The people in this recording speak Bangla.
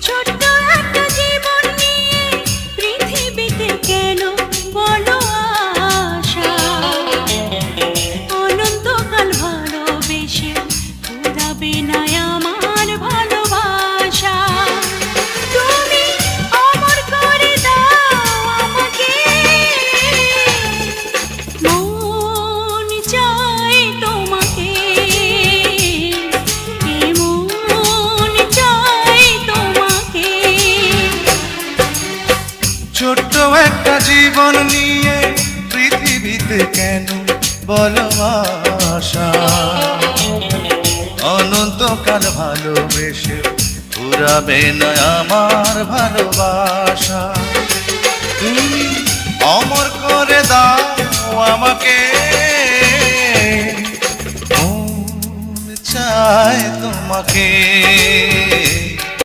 ছোট্ট একটা জীবন নিয়ে পৃথিবীতে কেন বলো আশা? অনন্তকাল ভালোবেসে ফুরাবে না আমার ভালোবাসা। তুমি অমর করে দাও আমাকে, মন চায় তোমাকে, মন চায় তোমাকে। ছোট্ট একটা জীবন নিয়ে পৃথিবীতে কেন বলো আশা? অনন্তকাল ভালোবেসে ফুরাবে না আমার ভালোবাসা। তুমি অমর করে দাও আমাকে, মন চায় তোমাকে।